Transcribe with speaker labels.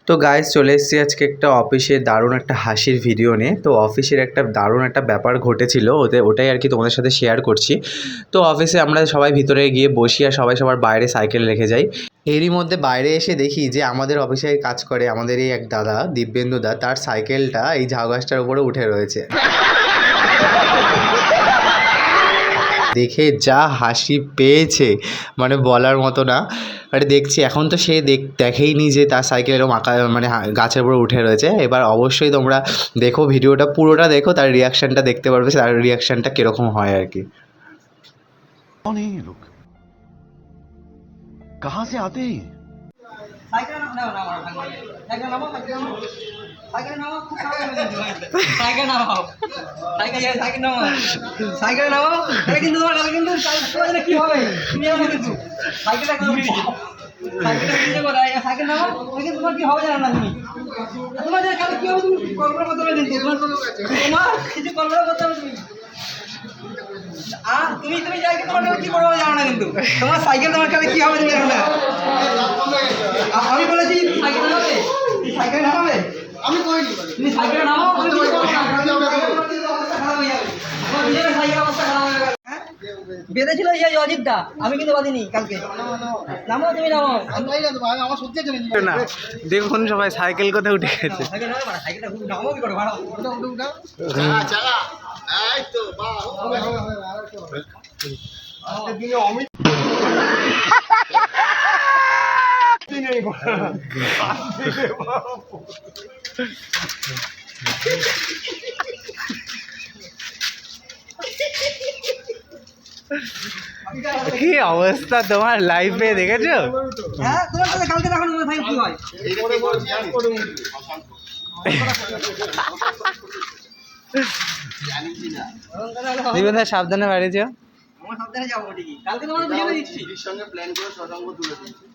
Speaker 1: তো গাইস চলে এসেছি আজকে একটা অফিসে দারুণ একটা হাসির ভিডিও নিয়ে। তো অফিসের একটা দারুণ একটা ব্যাপার ঘটেছিল, ওটাই আর কি তোমাদের সাথে শেয়ার করছি। তো অফিসে আমরা সবাই ভিতরে গিয়ে বসি আর সবাই সবার বাইরে সাইকেল রেখে যাই। এরই মধ্যে বাইরে এসে দেখি যে আমাদের অফিসে কাজ করে আমাদের এই এক দাদা দিব্যেন্দু দা, তার সাইকেলটা এই ঝাউ গাছটার উপরে উঠে রয়েছে। দেখে যা হাসি পেয়েছে মানে বলার মতো না। আরে দেখছি এখন তো সে দেখেইনি যে তার সাইকেল এরকম আঁকা মানে গাছের উপরে উঠে রয়েছে। এবার অবশ্যই তোমরা দেখো, ভিডিওটা পুরোটা দেখো, তার রিয়াকশানটা দেখতে পারবে, তার রিয়াকশানটা কীরকম হয় আর কি।
Speaker 2: कौन है ये लोग? कहाँ से आते हैं?
Speaker 3: সাইকেল নাও সাইকেল নাও সাইকেল নাও খুব সাইকেল নাও সাইকেল নাও আরে কিন্তু তোমার কাছে কিন্তু সাইকেল কি হবে তুমি আমাকে কিন্তু সাইকেলটা কিনে বলা সাইকেল নাও কিন্তু তোমার কি হবে জানো না তুমি তোমাদের কাছে কি হবে তুমি কল্পনা করতে পারবে কিন্তু তোমার কিছু কল্পনা করতে পারবে তুমি তুমি যাই তোমার কি করবে জানো না কিন্তু তোমার সাইকেল তোমার কাছে কি হবে তুমি জানো না। আমি বলেছি সাইকেল নামাবে সাইকেল নামাবে আমি কইনি তুমি সাইকেল নামাও আমি কি করব না খারাপ হয়ে যাবে আমার নিজের সাইকেল অবস্থা খারাপ হয়ে গেল। বেঁধেছিল এই অজিতদা, আমি কিন্তু বাঁধিনি কালকে। নামো তুমি নামো আমার সত্যি চলে
Speaker 1: না দেখুন সবাই সাইকেল কোথায় উঠে গেছে।
Speaker 3: সাইকেল নামো সাইকেলটা খুব নামো কি করে ভাড়া উঠা
Speaker 2: चला এই তো বাহ আজকের দিনে অমিত
Speaker 1: কি অবস্থা তোমার লাইফে দেখেছো?
Speaker 3: হ্যাঁ তোমার সাথে কালকে দেখানো ভাই কি হয়
Speaker 1: দিবেন সাবধানে বাড়ি যাও।
Speaker 3: আমার সাবধানে যাবো ঠিকই কালকে তোমার বুঝিয়ে দিচ্ছি
Speaker 2: সঙ্গে প্ল্যান করে শতাঙ্গ তুলে দিচ্ছি।